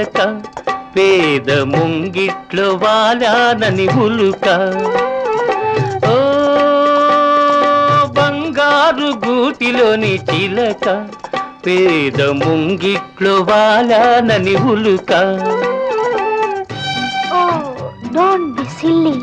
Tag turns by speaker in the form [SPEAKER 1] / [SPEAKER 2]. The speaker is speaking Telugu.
[SPEAKER 1] చిలక పేద ముంగిట్లో వాలానని ఉలుక ఓ బంగారు గూటిలోని చిలక పేద ముంగిట్లో వాలానని ఉలుక
[SPEAKER 2] Oh, don't be silly.